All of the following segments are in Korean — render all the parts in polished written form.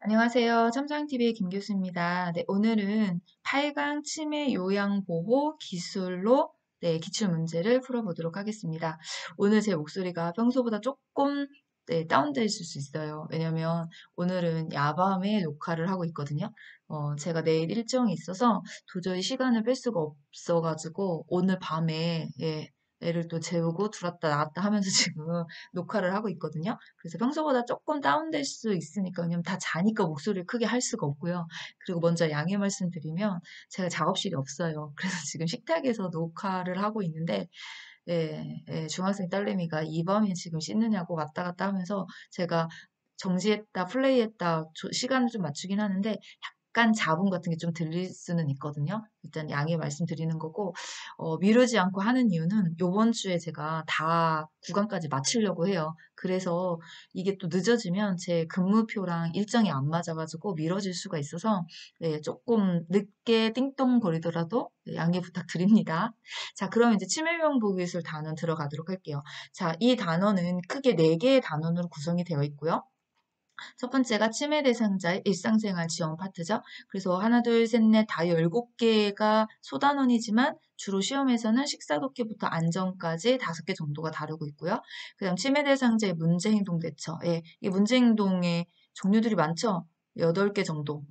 안녕하세요. 첨상TV의 김 교수입니다. 네, 오늘은 8강 치매 요양 보호 기술로 기출 문제를 풀어보도록 하겠습니다. 오늘 제 목소리가 평소보다 조금 다운돼 있을 수 있어요. 왜냐면 오늘은 야밤에 녹화를 하고 있거든요. 제가 내일 일정이 있어서 도저히 시간을 뺄 수가 없어가지고 오늘 밤에 애를 또 재우고 들었다 나왔다 하면서 지금 녹화를 하고 있거든요. 그래서 평소보다 조금 다운될 수 있으니까, 왜냐면 다 자니까 목소리를 크게 할 수가 없고요. 그리고 먼저 양해 말씀드리면 제가 작업실이 없어요. 그래서 지금 식탁에서 녹화를 하고 있는데, 중학생 딸내미가 이 밤에 지금 씻느냐고 왔다 갔다 하면서 제가 정지했다, 플레이했다, 시간을 좀 맞추긴 하는데 약간 잡음 같은 게 좀 들릴 수는 있거든요. 일단 양해 말씀드리는 거고, 미루지 않고 하는 이유는 요번 주에 제가 다 구간까지 마치려고 해요. 그래서 이게 또 늦어지면 제 근무표랑 일정이 안 맞아가지고 미뤄질 수가 있어서 조금 늦게 띵동거리더라도 양해 부탁드립니다. 자, 그럼 이제 치매명부 기술 단원 들어가도록 할게요. 자, 이 단원은 크게 4개의 단원으로 구성이 되어 있고요. 첫 번째가 치매 대상자의 일상생활 지원 파트죠. 그래서 하나, 둘, 셋, 넷, 다 17개가 소단원이지만 주로 시험에서는 식사독기부터 안전까지 5개 정도가 다루고 있고요. 그 다음 치매 대상자의 문제행동 대처. 이 문제행동의 종류들이 많죠. 8개 정도.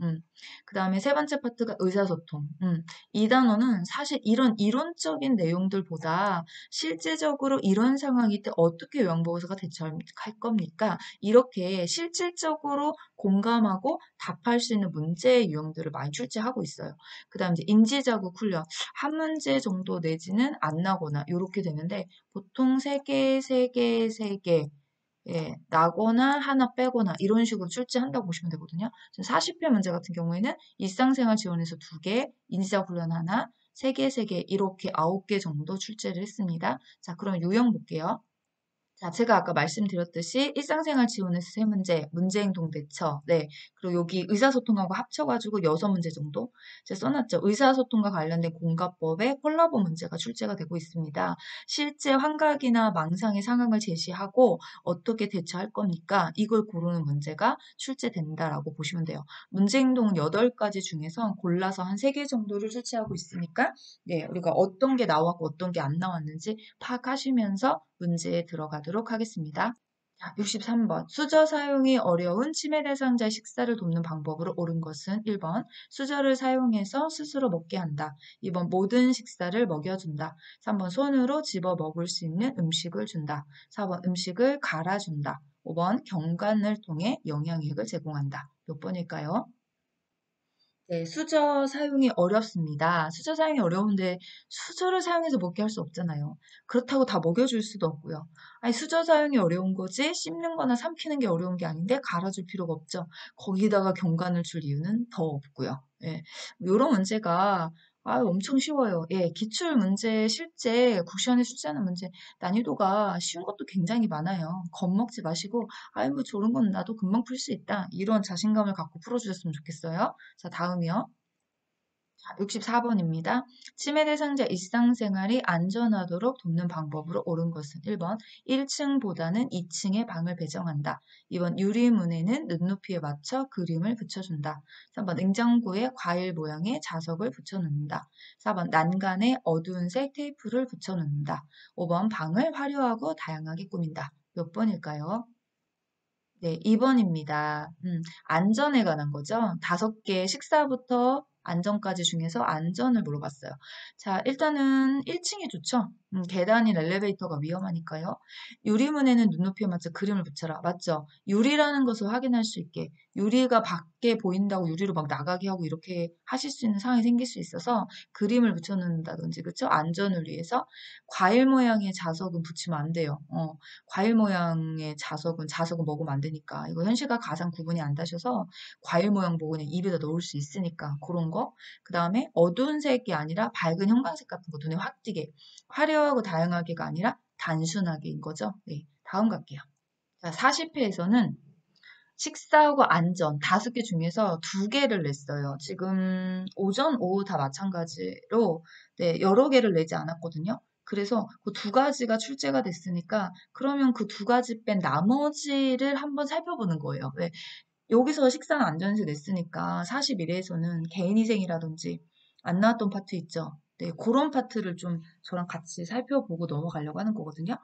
그 다음에 세 번째 파트가 의사소통. 이 단어는 사실 이런 이론적인 내용들보다 실제적으로 이런 상황일 때 어떻게 요양보호사가 대처할 겁니까? 이렇게 실질적으로 공감하고 답할 수 있는 문제의 유형들을 많이 출제하고 있어요. 그 다음 이제 인지자극 훈련. 한 문제 정도 내지는 안 나거나 이렇게 되는데 보통 세 개 나거나 하나 빼거나 이런 식으로 출제한다고 보시면 되거든요. 40회 문제 같은 경우에는 일상생활 지원에서 2개, 인지자극 훈련 하나, 세 개 이렇게 9개 정도 출제를 했습니다. 자, 그럼 유형 볼게요. 자, 제가 아까 말씀드렸듯이 일상생활 지원에서 3문제, 문제행동 대처, 그리고 여기 의사소통하고 합쳐가지고 6문제 정도 제가 써놨죠. 의사소통과 관련된 공과법에 콜라보 문제가 출제가 되고 있습니다. 실제 환각이나 망상의 상황을 제시하고 어떻게 대처할 겁니까? 이걸 고르는 문제가 출제된다라고 보시면 돼요. 문제행동은 8가지 중에서 골라서 한 3개 정도를 출제하고 있으니까 우리가 어떤 게 나왔고 어떤 게 안 나왔는지 파악하시면서 문제에 들어가도록 하겠습니다. 자, 63번. 수저 사용이 어려운 치매 대상자 식사를 돕는 방법으로 옳은 것은 1번. 수저를 사용해서 스스로 먹게 한다. 2번. 모든 식사를 먹여준다. 3번. 손으로 집어 먹을 수 있는 음식을 준다. 4번. 음식을 갈아준다. 5번. 경관을 통해 영양액을 제공한다. 몇 번일까요? 네, 수저 사용이 어렵습니다. 수저 사용이 어려운데 수저를 사용해서 먹게 할 수 없잖아요. 그렇다고 다 먹여줄 수도 없고요. 아니, 수저 사용이 어려운 거지 씹는 거나 삼키는 게 어려운 게 아닌데 갈아줄 필요가 없죠. 거기다가 경관을 줄 이유는 더 없고요. 이런 문제가 엄청 쉬워요. 기출 문제 실제 국시원에 출제하는 문제 난이도가 쉬운 것도 굉장히 많아요. 겁먹지 마시고 뭐 저런 건 나도 금방 풀 수 있다. 이런 자신감을 갖고 풀어주셨으면 좋겠어요. 자, 다음이요. 자, 64번입니다. 치매 대상자 일상생활이 안전하도록 돕는 방법으로 옳은 것은 1번 1층보다는 2층에 방을 배정한다. 2번 유리문에는 눈높이에 맞춰 그림을 붙여준다. 3번 냉장고에 과일 모양의 자석을 붙여놓는다. 4번 난간에 어두운 색 테이프를 붙여놓는다. 5번 방을 화려하고 다양하게 꾸민다. 몇 번일까요? 네, 2번입니다. 안전에 관한 거죠. 5개 식사부터 안전까지 중에서 안전을 물어봤어요. 자, 일단은 1층이 좋죠. 계단이나 엘리베이터가 위험하니까요. 유리문에는 눈높이에 맞춰 그림을 붙여라. 맞죠? 유리라는 것을 확인할 수 있게 유리가 밖에 보인다고 유리로 막 나가게 하고 이렇게 하실 수 있는 상황이 생길 수 있어서 그림을 붙여놓는다든지, 그쵸? 안전을 위해서 과일 모양의 자석은 붙이면 안 돼요. 과일 모양의 자석은 먹으면 안 되니까. 이거 현실과 가상 구분이 안 다셔서 과일 모양 보고 그냥 입에다 넣을 수 있으니까 그런 거. 그 다음에 어두운 색이 아니라 밝은 형광색 같은 거 눈에 확 띄게. 화려하고 다양하게가 아니라 단순하게인 거죠. 네, 다음 갈게요. 자, 40회에서는 식사하고 안전 5개 중에서 2개를 냈어요. 지금 오전, 오후 다 마찬가지로 여러 개를 내지 않았거든요. 그래서 그 2가지가 출제가 됐으니까 그러면 그 2가지 뺀 나머지를 한번 살펴보는 거예요. 왜? 여기서 식사는 안전에서 냈으니까 41회에서는 개인위생이라든지 안 나왔던 파트 있죠. 네, 그런 파트를 좀 저랑 같이 살펴보고 넘어가려고 하는 거거든요.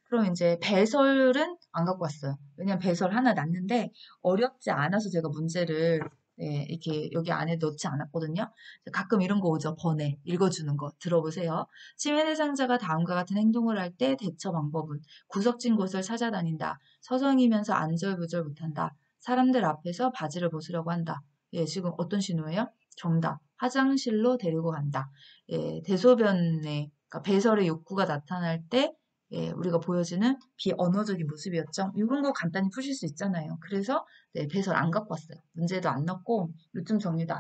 그럼 이제 배설은 안 갖고 왔어요. 왜냐면 배설 하나 났는데 어렵지 않아서 제가 문제를 네, 이렇게 여기 안에 넣지 않았거든요. 가끔 이런 거 오죠. 번외 읽어주는 거 들어보세요. 치매 대상자가 다음과 같은 행동을 할 때 대처 방법은 구석진 곳을 찾아다닌다. 서성이면서 안절부절 못한다. 사람들 앞에서 바지를 벗으려고 한다. 예, 지금 어떤 신호예요? 정답. 화장실로 데리고 간다. 예, 대소변에 그러니까 배설의 욕구가 나타날 때 예, 우리가 보여지는 비언어적인 모습이었죠. 이런 거 간단히 푸실 수 있잖아요. 그래서 네, 배설 안 갖고 왔어요. 문제도 안 넣고 요점 정리도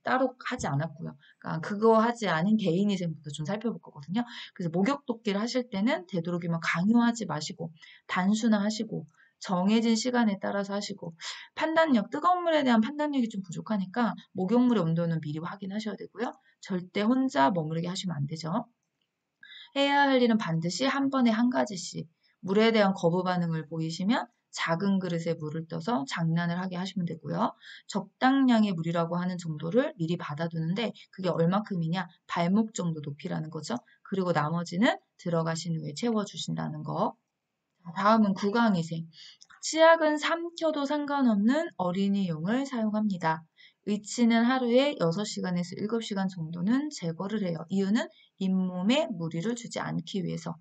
따로 하지 않았고요. 그러니까 그거 하지 않은 개인위생부터 좀 살펴볼 거거든요. 그래서 목욕도끼를 하실 때는 되도록이면 강요하지 마시고 단순화하시고 정해진 시간에 따라서 하시고 판단력, 뜨거운 물에 대한 판단력이 좀 부족하니까 목욕물의 온도는 미리 확인하셔야 되고요. 절대 혼자 머무르게 하시면 안 되죠. 해야 할 일은 반드시 한 번에 한 가지씩. 물에 대한 거부 반응을 보이시면 작은 그릇에 물을 떠서 장난을 하게 하시면 되고요. 적당량의 물이라고 하는 정도를 미리 받아두는데 그게 얼마큼이냐? 발목 정도 높이라는 거죠. 그리고 나머지는 들어가신 후에 채워주신다는 거. 다음은 구강위생. 치약은 삼켜도 상관없는 어린이용을 사용합니다. 의치는 하루에 6시간에서 7시간 정도는 제거를 해요. 이유는 잇몸에 무리를 주지 않기 위해서.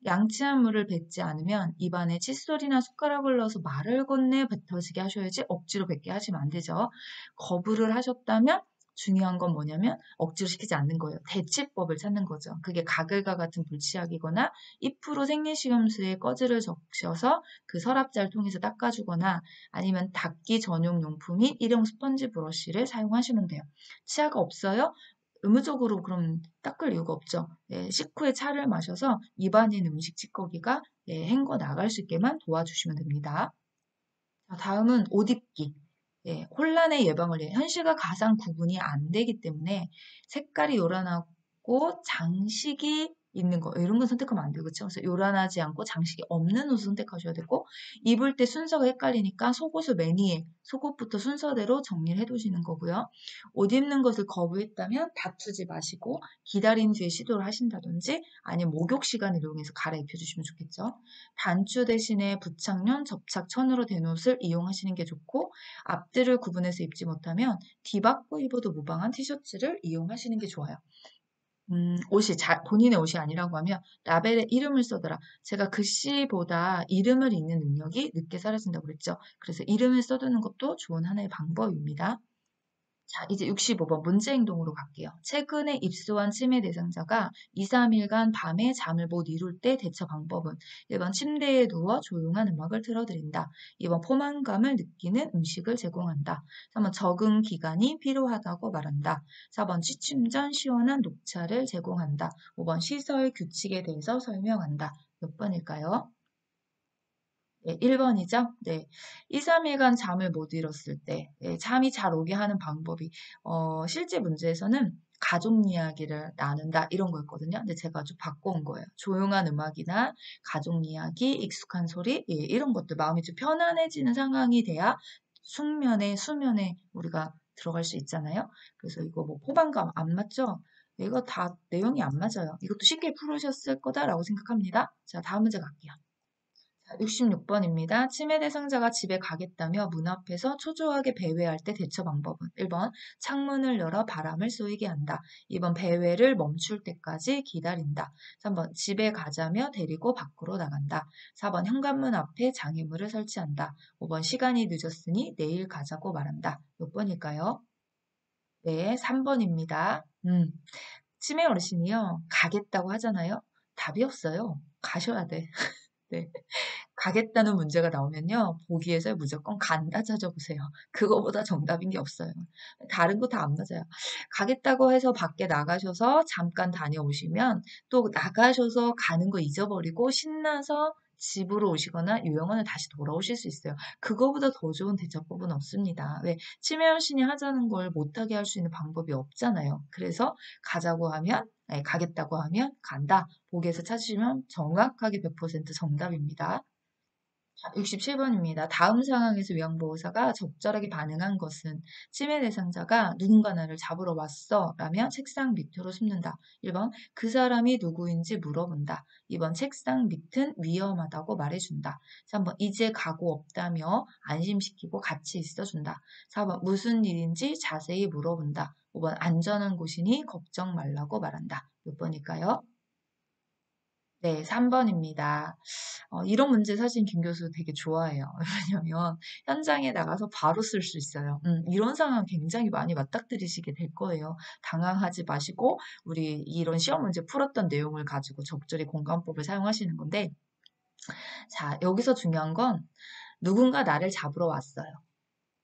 양치한 물을 뱉지 않으면 입안에 칫솔이나 숟가락을 넣어서 말을 건네 뱉어지게 하셔야지 억지로 뱉게 하시면 안 되죠. 거부를 하셨다면 중요한 건 뭐냐면 억지로 시키지 않는 거예요. 대치법을 찾는 거죠. 그게 가글과 같은 불치약이거나 2% 생리식염수에 꺼즈를 적셔서 그 서랍자를 통해서 닦아주거나 아니면 닦기 전용 용품인 일용 스펀지 브러쉬를 사용하시면 돼요. 치아가 없어요? 의무적으로 그럼 닦을 이유가 없죠. 예, 식후에 차를 마셔서 입안인 음식 찌꺼기가 예, 헹궈 나갈 수 있게만 도와주시면 됩니다. 자, 다음은 옷 입기. 예, 혼란의 예방을 위해 현실과 가상 구분이 안 되기 때문에 색깔이 요란하고 장식이 있는 거 이런 건 선택하면 안 되고 그렇죠? 그래서 요란하지 않고 장식이 없는 옷을 선택하셔야 되고 입을 때 순서가 헷갈리니까 속옷을 맨 위에 속옷부터 순서대로 정리를 해두시는 거고요. 옷 입는 것을 거부했다면 다투지 마시고 기다린 뒤에 시도를 하신다든지 아니면 목욕 시간을 이용해서 갈아입혀 주시면 좋겠죠. 단추 대신에 부착용 접착천으로 된 옷을 이용하시는 게 좋고 앞뒤를 구분해서 입지 못하면 뒤바꿔 입어도 무방한 티셔츠를 이용하시는 게 좋아요. 옷이 본인의 옷이 아니라고 하면 라벨에 이름을 써더라. 제가 글씨보다 이름을 읽는 능력이 늦게 사라진다고 그랬죠. 그래서 이름을 써두는 것도 좋은 하나의 방법입니다. 자, 이제 65번 문제 행동으로 갈게요. 최근에 입소한 치매 대상자가 2, 3일간 밤에 잠을 못 이룰 때 대처 방법은 1번 침대에 누워 조용한 음악을 틀어드린다. 2번 포만감을 느끼는 음식을 제공한다. 3번 적응 기간이 필요하다고 말한다. 4번 취침 전 시원한 녹차를 제공한다. 5번 시설 규칙에 대해서 설명한다. 몇 번일까요? 네, 1번이죠. 네. 2, 3일간 잠을 못 이뤘을 때, 잠이 잘 오게 하는 방법이, 실제 문제에서는 가족 이야기를 나눈다, 이런 거였거든요. 근데 제가 좀 바꿔온 거예요. 조용한 음악이나 가족 이야기, 익숙한 소리, 예, 이런 것들, 마음이 좀 편안해지는 상황이 돼야 수면에 우리가 들어갈 수 있잖아요. 그래서 이거 뭐 포만감 안 맞죠? 이거 다 내용이 안 맞아요. 이것도 쉽게 풀으셨을 거다라고 생각합니다. 자, 다음 문제 갈게요. 66번입니다. 치매 대상자가 집에 가겠다며 문 앞에서 초조하게 배회할 때 대처 방법은 1번 창문을 열어 바람을 쏘이게 한다. 2번 배회를 멈출 때까지 기다린다. 3번 집에 가자며 데리고 밖으로 나간다. 4번 현관문 앞에 장애물을 설치한다. 5번 시간이 늦었으니 내일 가자고 말한다. 몇 번일까요? 네, 3번입니다. 치매 어르신이요. 가겠다고 하잖아요. 답이 없어요. 가셔야 돼. 네. 가겠다는 문제가 나오면요. 보기에서 무조건 간다 찾아보세요. 그거보다 정답인 게 없어요. 다른 거 다 안 맞아요. 가겠다고 해서 밖에 나가셔서 잠깐 다녀오시면 또 나가셔서 가는 거 잊어버리고 신나서 집으로 오시거나 요양원에 다시 돌아오실 수 있어요. 그거보다 더 좋은 대처법은 없습니다. 왜? 치매 연신이 하자는 걸 못하게 할 수 있는 방법이 없잖아요. 그래서 가자고 하면, 아니, 가겠다고 하면 간다. 보기에서 찾으시면 정확하게 100% 정답입니다. 67번입니다. 다음 상황에서 요양보호사가 적절하게 반응한 것은 침해 대상자가 누군가 나를 잡으러 왔어 라며 책상 밑으로 숨는다. 1번 그 사람이 누구인지 물어본다. 2번 책상 밑은 위험하다고 말해준다. 3번 이제 가고 없다며 안심시키고 같이 있어준다. 4번 무슨 일인지 자세히 물어본다. 5번 안전한 곳이니 걱정 말라고 말한다. 몇 번일까요? 네, 3번입니다. 이런 문제 사실 김 교수 되게 좋아해요. 왜냐면 현장에 나가서 바로 쓸 수 있어요. 이런 상황 굉장히 많이 맞닥뜨리시게 될 거예요. 당황하지 마시고 우리 이런 시험 문제 풀었던 내용을 가지고 적절히 공감법을 사용하시는 건데, 자, 여기서 중요한 건 누군가 나를 잡으러 왔어요.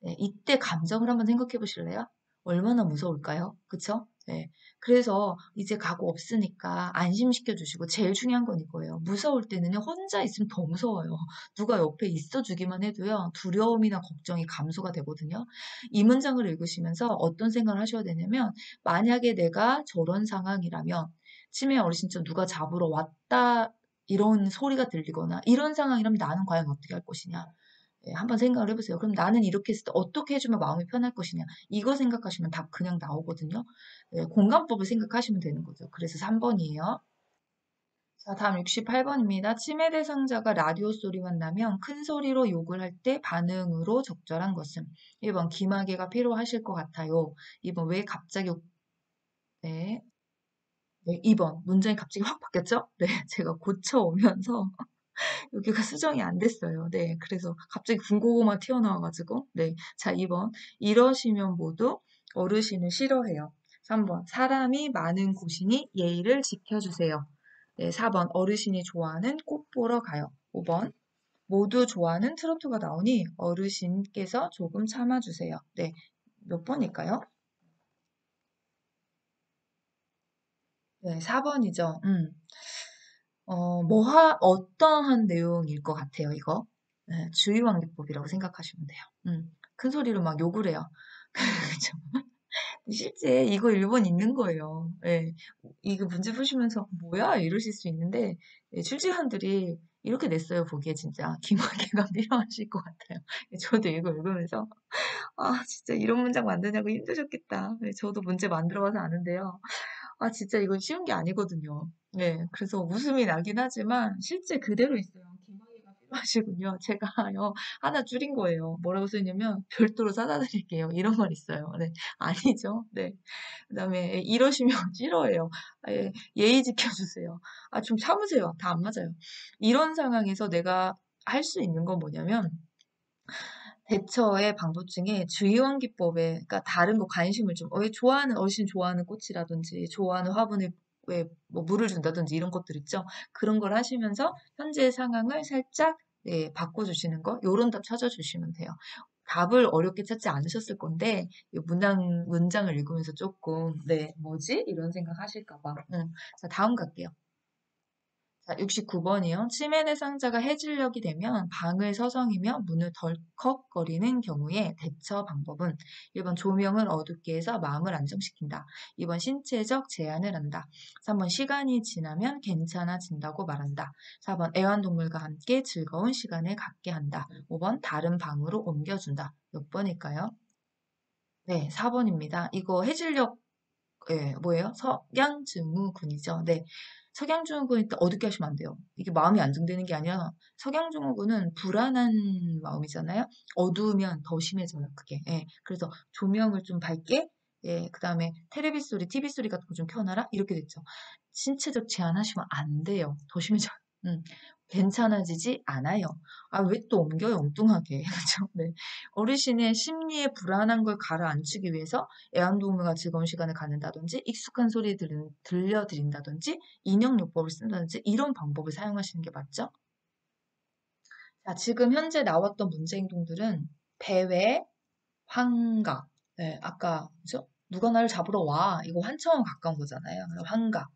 네, 이때 감정을 한번 생각해 보실래요? 얼마나 무서울까요? 그쵸? 네. 그래서 이제 가고 없으니까 안심시켜 주시고 제일 중요한 건 이거예요. 무서울 때는요, 혼자 있으면 더 무서워요. 누가 옆에 있어 주기만 해도요, 두려움이나 걱정이 감소가 되거든요. 이 문장을 읽으시면서 어떤 생각을 하셔야 되냐면, 만약에 내가 저런 상황이라면, 치매 어르신처럼 누가 잡으러 왔다, 이런 소리가 들리거나, 이런 상황이라면 나는 과연 어떻게 할 것이냐. 예, 한번 생각을 해보세요. 그럼 나는 이렇게 했을 때 어떻게 해주면 마음이 편할 것이냐. 이거 생각하시면 답 그냥 나오거든요. 예, 공감법을 생각하시면 되는 거죠. 그래서 3번이에요. 자, 다음 68번입니다. 치매 대상자가 라디오 소리만 나면 큰 소리로 욕을 할 때 반응으로 적절한 것은 1번 기마개가 필요하실 것 같아요. 2번 왜 갑자기 네. 네, 2번 문장이 갑자기 확 바뀌었죠? 네, 제가 고쳐오면서 여기가 수정이 안 됐어요. 네. 그래서 갑자기 군고구마 튀어나와가지고. 네. 자, 2번. 이러시면 모두 어르신을 싫어해요. 3번. 사람이 많은 곳이니 예의를 지켜주세요. 네. 4번. 어르신이 좋아하는 꽃 보러 가요. 5번. 모두 좋아하는 트로트가 나오니 어르신께서 조금 참아주세요. 네. 몇 번일까요? 네. 4번이죠. 어떠한 내용일 것 같아요, 이거? 네, 주의관계법이라고 생각하시면 돼요. 큰 소리로 막 욕을 해요. 그죠? 실제 이거 1번 있는 거예요. 예. 이거 문제 푸시면서 뭐야? 이러실 수 있는데, 예, 출제원들이 이렇게 냈어요, 보기에 진짜. 김학의가 필요하실 것 같아요. 예, 저도 이거 읽으면서, 아, 진짜 이런 문장 만드냐고 힘드셨겠다. 예, 저도 문제 만들어봐서 아는데요. 아, 진짜 이건 쉬운 게 아니거든요. 네, 그래서 웃음이 나긴 하지만 실제 그대로 있어요. 김학의가 필요하시군요. 제가요, 하나 줄인 거예요. 뭐라고 써있냐면, 별도로 사다 드릴게요. 이런 말 있어요. 네, 아니죠. 네. 그 다음에, 이러시면 싫어해요. 예, 예의 지켜주세요. 아, 좀 참으세요. 다 안 맞아요. 이런 상황에서 내가 할 수 있는 건 뭐냐면, 대처의 방법 중에 주의원기법에, 그러니까 다른 거 관심을 좀, 왜 좋아하는, 어르신 좋아하는 꽃이라든지, 좋아하는 화분에 왜 뭐 물을 준다든지 이런 것들 있죠. 그런 걸 하시면서 현재의 상황을 살짝 네, 바꿔주시는 거, 요런 답 찾아주시면 돼요. 답을 어렵게 찾지 않으셨을 건데, 이 문장을 읽으면서 조금, 네, 뭐지? 이런 생각 하실까봐. 자, 다음 갈게요. 자, 69번이요. 치매 대상자가 해질녘이 되면 방을 서성이며 문을 덜컥거리는 경우에 대처 방법은 1번 조명을 어둡게 해서 마음을 안정시킨다. 2번 신체적 제한을 한다. 3번 시간이 지나면 괜찮아진다고 말한다. 4번 애완동물과 함께 즐거운 시간을 갖게 한다. 5번 다른 방으로 옮겨준다. 몇 번일까요? 네, 4번입니다. 이거 해질녘 예, 뭐예요? 석양증후군이죠. 네. 석양증후군일 때 어둡게 하시면 안 돼요. 이게 마음이 안정되는 게 아니라 석양증후군은 불안한 마음이잖아요. 어두우면 더 심해져요, 그게. 예. 그래서 조명을 좀 밝게, 예, 그 다음에 테레비 소리, TV 소리 같은 거 좀 켜놔라? 이렇게 됐죠. 신체적 제한하시면 안 돼요. 더 심해져요. 음, 괜찮아지지 않아요. 아, 왜 또 옮겨요, 엉뚱하게. 그죠? 네. 어르신의 심리에 불안한 걸 가라앉히기 위해서 애완동물과 즐거운 시간을 갖는다든지 익숙한 소리 들려드린다든지 인형요법을 쓴다든지 이런 방법을 사용하시는 게 맞죠? 자, 지금 현재 나왔던 문제 행동들은 배회, 환각, 네, 아까 그죠? 누가 나를 잡으러 와 이거 환청은 가까운 거잖아요. 환각.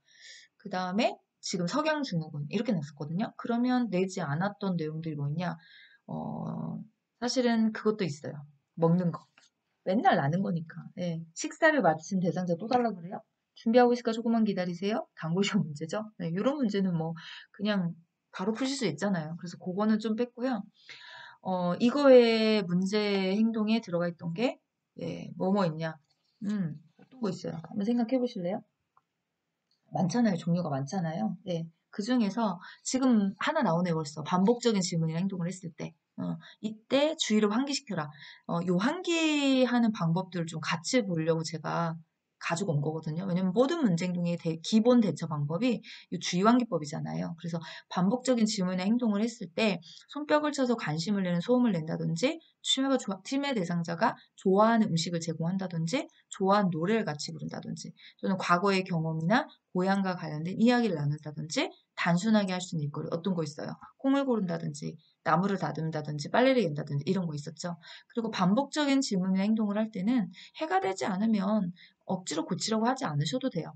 그 다음에 지금 석양증후군 이렇게 냈었거든요. 그러면 내지 않았던 내용들이 뭐냐? 어, 사실은 그것도 있어요. 먹는 거. 맨날 나는 거니까. 예. 식사를 마친 대상자 또 달라 그래요? 준비하고 있으니까 조금만 기다리세요. 단골쇼 문제죠. 네, 이런 문제는 뭐 그냥 바로 푸실 수 있잖아요. 그래서 그거는 좀 뺐고요. 이거의 문제 행동에 들어가 있던 게, 뭐뭐 있냐. 어떤 거 있어요? 한번 생각해 보실래요? 많잖아요. 종류가 많잖아요. 네. 그 중에서 지금 하나 나오네 벌써. 반복적인 질문이나 행동을 했을 때. 이때 주의를 환기시켜라. 요 환기하는 방법들을 좀 같이 보려고 제가 가지고 온 거거든요. 왜냐면 모든 문제 행동의 기본 대처 방법이 이 주의 환기법이잖아요. 그래서 반복적인 질문이나 행동을 했을 때 손뼉을 쳐서 관심을 내는 소음을 낸다든지 팀의 대상자가 좋아하는 음식을 제공한다든지 좋아하는 노래를 같이 부른다든지 또는 과거의 경험이나 고향과 관련된 이야기를 나눈다든지 단순하게 할 수 있는 일거리 어떤 거 있어요? 콩을 고른다든지 나무를 다듬다든지 빨래를 갠다든지 이런 거 있었죠. 그리고 반복적인 질문이나 행동을 할 때는 해가 되지 않으면 억지로 고치려고 하지 않으셔도 돼요.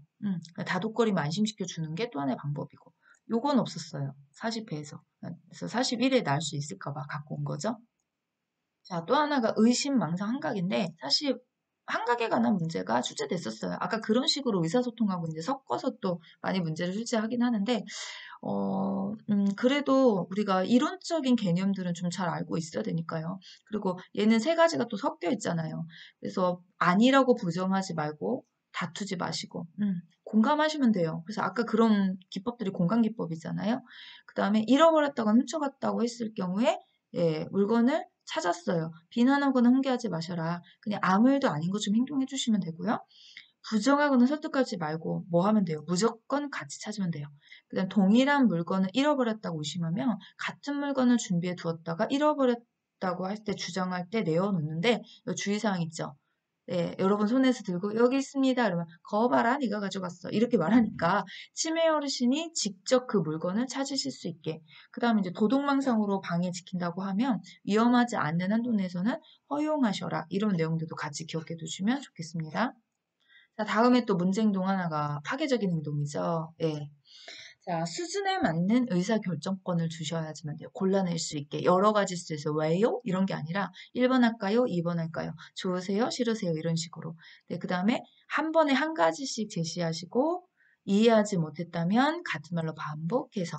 다독거리면 안심시켜 주는 게 또 하나의 방법이고 요건 없었어요. 40회에서. 그래서 41회 날 수 있을까 봐 갖고 온 거죠. 자, 또 하나가 의심, 망상, 환각인데 사실 환각에 관한 문제가 출제됐었어요. 아까 그런 식으로 의사소통하고 이제 섞어서 또 많이 문제를 출제하긴 하는데 그래도 우리가 이론적인 개념들은 좀 잘 알고 있어야 되니까요. 그리고 얘는 세 가지가 또 섞여 있잖아요. 그래서 아니라고 부정하지 말고 다투지 마시고, 공감하시면 돼요. 그래서 아까 그런 기법들이 공감 기법이잖아요. 그 다음에 잃어버렸다고 훔쳐갔다고 했을 경우에, 물건을 찾았어요. 비난하거나 훈계하지 마셔라. 그냥 아무 일도 아닌 것처럼 행동해 주시면 되고요. 부정하거나 설득하지 말고 뭐 하면 돼요? 무조건 같이 찾으면 돼요. 그다음 동일한 물건을 잃어버렸다고 의심하면 같은 물건을 준비해 두었다가 잃어버렸다고 할 때 주장할 때 내어놓는데 주의사항 있죠. 네, 여러분 손에서 들고 여기 있습니다. 그러면 거봐라 네가 가져갔어. 이렇게 말하니까 치매 어르신이 직접 그 물건을 찾으실 수 있게. 그다음에 이제 도덕망상으로 방해 지킨다고 하면 위험하지 않는 한도 내에서는 허용하셔라. 이런 내용들도 같이 기억해 두시면 좋겠습니다. 자, 다음에 또 문제 행동 하나가 파괴적인 행동이죠. 예. 자, 수준에 맞는 의사결정권을 주셔야지만 돼요. 골라낼 수 있게. 여러 가지 수에서 왜요? 이런 게 아니라 1번 할까요? 2번 할까요? 좋으세요? 싫으세요? 이런 식으로. 네, 그 다음에 한 번에 한 가지씩 제시하시고 이해하지 못했다면 같은 말로 반복해서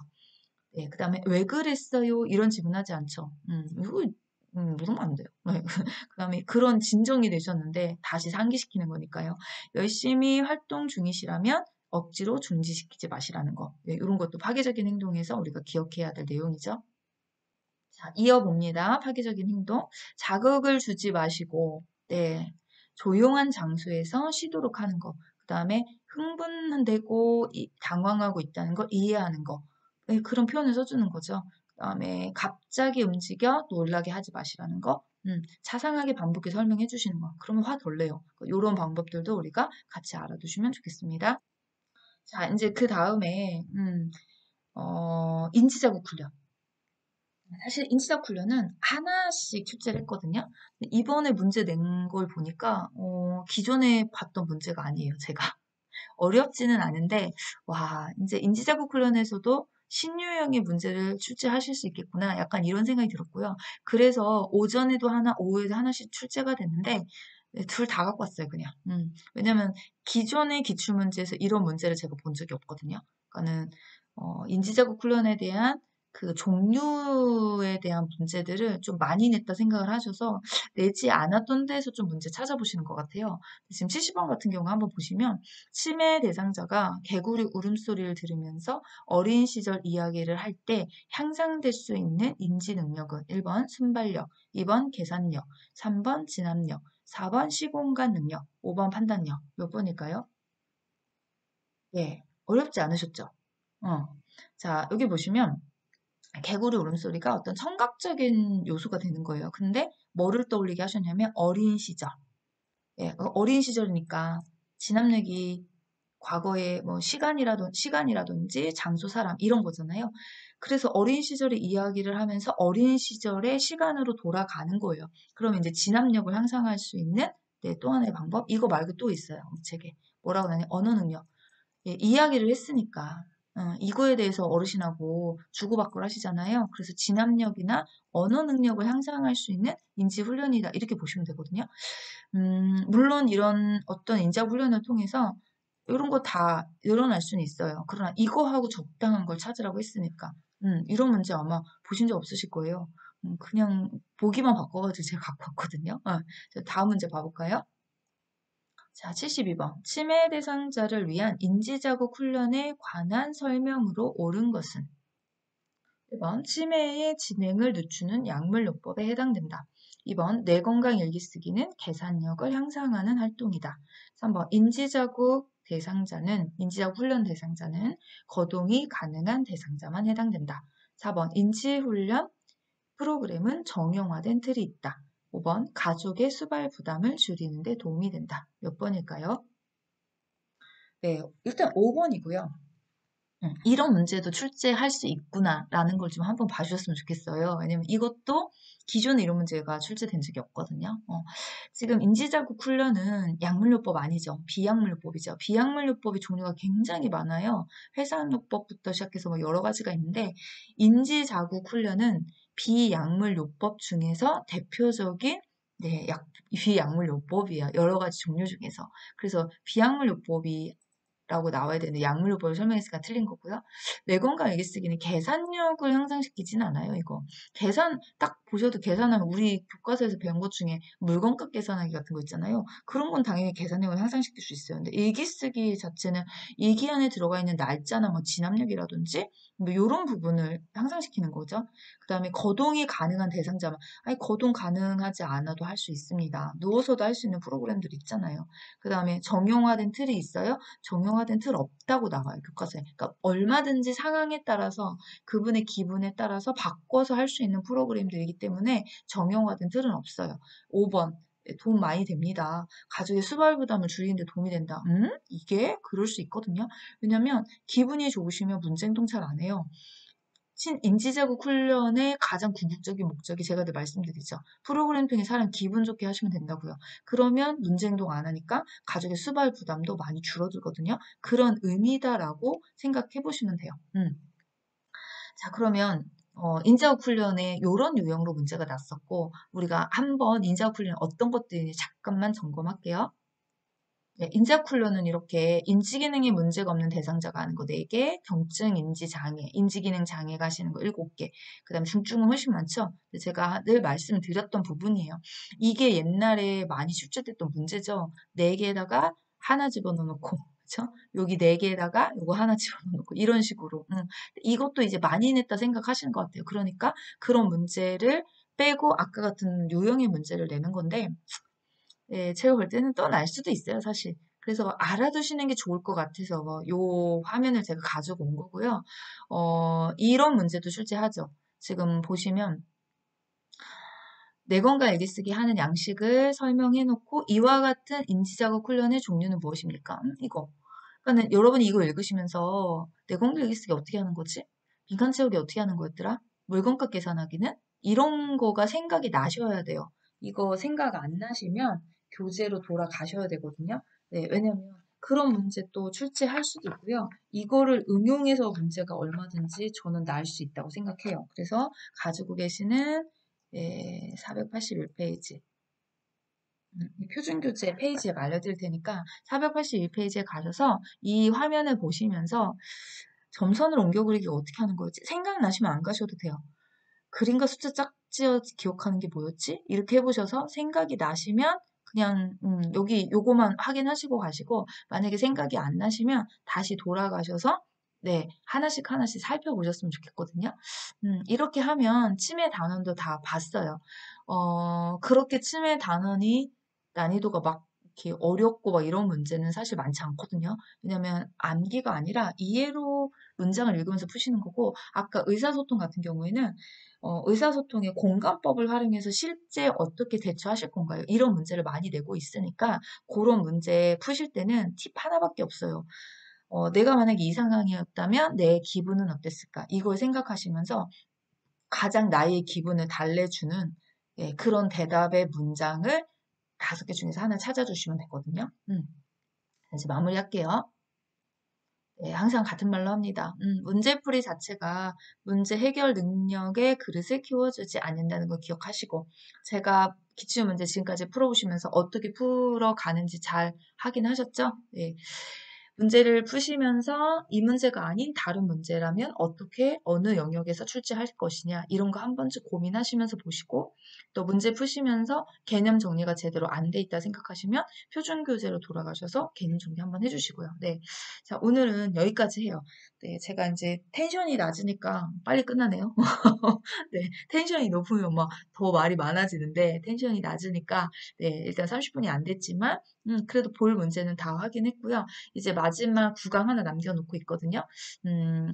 네, 그 다음에 왜 그랬어요? 이런 질문하지 않죠. 이거 물으면 안 돼요. 네. 그 다음에 그런 진정이 되셨는데 다시 상기시키는 거니까요. 열심히 활동 중이시라면 억지로 중지시키지 마시라는 거. 네, 이런 것도 파괴적인 행동에서 우리가 기억해야 될 내용이죠. 자, 이어봅니다. 파괴적인 행동. 자극을 주지 마시고, 네, 조용한 장소에서 쉬도록 하는 거. 그 다음에 흥분되고 당황하고 있다는 걸 이해하는 거. 네, 그런 표현을 써주는 거죠. 그 다음에 갑자기 움직여 놀라게 하지 마시라는 거. 자상하게 반복해 설명해 주시는 거. 그러면 화 덜 내요. 이런 방법들도 우리가 같이 알아두시면 좋겠습니다. 자, 이제 그 다음에, 인지자극 훈련. 사실 인지적 훈련은 하나씩 출제를 했거든요. 근데 이번에 문제 낸 걸 보니까 기존에 봤던 문제가 아니에요, 제가. 어렵지는 않은데 와, 이제 인지자극 훈련에서도 신유형의 문제를 출제하실 수 있겠구나. 약간 이런 생각이 들었고요. 그래서 오전에도 하나, 오후에도 하나씩 출제가 됐는데 네, 둘 다 갖고 왔어요, 그냥. 왜냐면 기존의 기출문제에서 이런 문제를 제가 본 적이 없거든요. 그러니까는 인지자극 훈련에 대한 그 종류에 대한 문제들을 좀 많이 냈다 생각을 하셔서 내지 않았던 데에서 좀 문제 찾아보시는 것 같아요. 지금 70번 같은 경우 한번 보시면 치매 대상자가 개구리 울음소리를 들으면서 어린 시절 이야기를 할 때 향상될 수 있는 인지 능력은 1번 순발력, 2번 계산력, 3번 진압력, 4번 시공간 능력, 5번 판단력. 몇 번일까요? 예, 어렵지 않으셨죠? 어. 자, 여기 보시면 개구리 울음소리가 어떤 청각적인 요소가 되는 거예요. 근데 뭐를 떠올리게 하셨냐면 어린 시절. 예, 어린 시절이니까 진압력이 과거의 뭐 시간이라든지 장소, 사람 이런 거잖아요. 그래서 어린 시절의 이야기를 하면서 어린 시절의 시간으로 돌아가는 거예요. 그러면 이제 진압력을 향상할 수 있는 네, 또 하나의 방법. 이거 말고 또 있어요. 이 책에 뭐라고 하냐? 언어 능력. 예, 이야기를 했으니까 이거에 대해서 어르신하고 주고받고 하시잖아요. 그래서 진압력이나 언어 능력을 향상할 수 있는 인지 훈련이다 이렇게 보시면 되거든요. 물론 이런 어떤 인지 훈련을 통해서 이런 거 다 늘어날 수는 있어요. 그러나 이거하고 적당한 걸 찾으라고 했으니까 이런 문제 아마 보신 적 없으실 거예요. 그냥 보기만 바꿔가지고 제가 갖고 왔거든요. 자, 다음 문제 봐볼까요? 자, 72번. 치매 대상자를 위한 인지자극 훈련에 관한 설명으로 옳은 것은? 1번. 치매의 진행을 늦추는 약물요법에 해당된다. 2번. 뇌건강 일기쓰기는 계산력을 향상하는 활동이다. 3번. 인지자극 훈련 대상자는 거동이 가능한 대상자만 해당된다. 4번. 인지훈련 프로그램은 정형화된 틀이 있다. 5번. 가족의 수발 부담을 줄이는 데 도움이 된다. 몇 번일까요? 네, 일단 5번이고요. 이런 문제도 출제할 수 있구나라는 걸 좀 한번 봐주셨으면 좋겠어요. 왜냐면 이것도 기존에 이런 문제가 출제된 적이 없거든요. 지금 인지자극 훈련은 약물요법 아니죠. 비약물요법이죠. 비약물요법의 종류가 굉장히 많아요. 회산요법부터 시작해서 뭐 여러 가지가 있는데 인지자극 훈련은 비약물요법 중에서 대표적인 네, 비약물요법이에요. 여러 가지 종류 중에서. 그래서 비약물요법이 라고 나와야 되는데 약물요법을 설명했으니까 틀린 거고요. 뇌건강 일기쓰기는 계산력을 향상시키진 않아요, 이거. 계산, 딱 보셔도 계산하면 우리 교과서에서 배운 것 중에 물건값 계산하기 같은 거 있잖아요. 그런 건 당연히 계산력을 향상시킬 수 있어요. 근데 일기쓰기 자체는 일기 안에 들어가 있는 날짜나 뭐 진압력이라든지 뭐 이런 부분을 향상시키는 거죠. 그 다음에 거동이 가능한 대상자만, 아니, 거동 가능하지 않아도 할 수 있습니다. 누워서도 할 수 있는 프로그램들 있잖아요. 그 다음에 정형화된 틀이 있어요. 정형화된 틀 없다고 나와요, 교과서에. 그러니까 얼마든지 상황에 따라서 그분의 기분에 따라서 바꿔서 할 수 있는 프로그램들이기 때문에 정형화된 틀은 없어요. 5번. 돈 많이 됩니다. 가족의 수발 부담을 줄이는 데 도움이 된다. 이게 그럴 수 있거든요. 왜냐면 기분이 좋으시면 문제 행동 잘 안 해요. 인지자극 훈련의 가장 궁극적인 목적이 제가 늘 말씀드리죠. 프로그램 통해 사람 기분 좋게 하시면 된다고요. 그러면 문제 행동 안 하니까 가족의 수발 부담도 많이 줄어들거든요. 그런 의미다라고 생각해 보시면 돼요. 자, 그러면 인자극 훈련에 이런 유형으로 문제가 났었고 우리가 한번 인자극 훈련 어떤 것들인지 잠깐만 점검할게요. 네, 인지학 훈련은 이렇게 인지기능에 문제가 없는 대상자가 하는 거 4개, 경증 인지장애, 인지기능 장애가 하시는 거 7개, 그 다음에 중증은 훨씬 많죠? 근데 제가 늘 말씀드렸던 부분이에요. 이게 옛날에 많이 출제됐던 문제죠. 4개에다가 하나 집어넣어놓고, 그쵸? 여기 4개에다가 요거 하나 집어넣고, 이런 식으로. 이것도 이제 많이 냈다 생각하시는 것 같아요. 그러니까 그런 문제를 빼고 아까 같은 유형의 문제를 내는 건데, 예, 제가 볼 때는 떠날 수도 있어요, 사실. 그래서 알아두시는 게 좋을 것 같아서 요 화면을 제가 가지고 온 거고요. 이런 문제도 출제하죠. 지금 보시면 내건과 일기쓰기 하는 양식을 설명해 놓고 이와 같은 인지작업 훈련의 종류는 무엇입니까? 이거. 그러니까는 여러분이 이거 읽으시면서 내건과 일기쓰기 어떻게 하는 거지? 빈칸 채우기 어떻게 하는 거였더라? 물건값 계산하기는? 이런 거가 생각이 나셔야 돼요. 이거 생각 안 나시면 교재로 돌아가셔야 되거든요. 네, 왜냐면 그런 문제 또 출제할 수도 있고요. 이거를 응용해서 문제가 얼마든지 저는 날 수 있다고 생각해요. 그래서 가지고 계시는 481페이지. 이 표준교재 페이지에 알려드릴 테니까 481페이지에 가셔서 이 화면을 보시면서 점선을 옮겨 그리기 어떻게 하는 거였지? 생각나시면 안 가셔도 돼요. 그림과 숫자 짝지어 기억하는 게 뭐였지? 이렇게 해보셔서 생각이 나시면 그냥 여기 요거만 확인하시고 가시고 만약에 생각이 안 나시면 다시 돌아가셔서 네, 하나씩 하나씩 살펴보셨으면 좋겠거든요. 이렇게 하면 치매 단원도 다 봤어요. 그렇게 치매 단원이 난이도가 막 이렇게 어렵고 막 이런 문제는 사실 많지 않거든요. 왜냐면 암기가 아니라 이해로 문장을 읽으면서 푸시는 거고 아까 의사소통 같은 경우에는 의사소통의 공감법을 활용해서 실제 어떻게 대처하실 건가요? 이런 문제를 많이 내고 있으니까 그런 문제 푸실 때는 팁 하나밖에 없어요. 내가 만약에 이 상황이었다면 내 기분은 어땠을까? 이걸 생각하시면서 가장 나의 기분을 달래주는 예, 그런 대답의 문장을 5개 중에서 하나 찾아주시면 되거든요. 이제 마무리할게요. 네, 항상 같은 말로 합니다. 문제풀이 자체가 문제 해결 능력의 그릇을 키워주지 않는다는 걸 기억하시고, 제가 기출문제 지금까지 풀어보시면서 어떻게 풀어가는지 잘 확인하셨죠? 네. 문제를 푸시면서 이 문제가 아닌 다른 문제라면 어떻게 어느 영역에서 출제할 것이냐 이런 거 한 번쯤 고민하시면서 보시고 또 문제 푸시면서 개념 정리가 제대로 안 돼 있다 생각하시면 표준 교재로 돌아가셔서 개념 정리 한번 해주시고요. 네, 자 오늘은 여기까지 해요. 네, 제가 이제 텐션이 낮으니까 빨리 끝나네요. 네, 텐션이 높으면 막 더 말이 많아지는데 텐션이 낮으니까 네, 일단 30분이 안 됐지만 그래도 볼 문제는 다 확인했고요. 이제 마지막 구강 하나 남겨놓고 있거든요.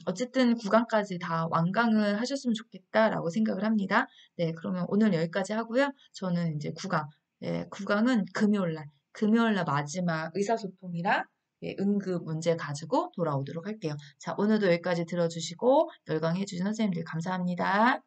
어쨌든 구강까지 다 완강을 하셨으면 좋겠다라고 생각을 합니다. 네, 그러면 오늘 여기까지 하고요. 저는 이제 구강, 네, 구강은 금요일날 마지막 의사소통이랑 예, 응급 문제 가지고 돌아오도록 할게요. 자, 오늘도 여기까지 들어주시고 열강해주신 선생님들 감사합니다.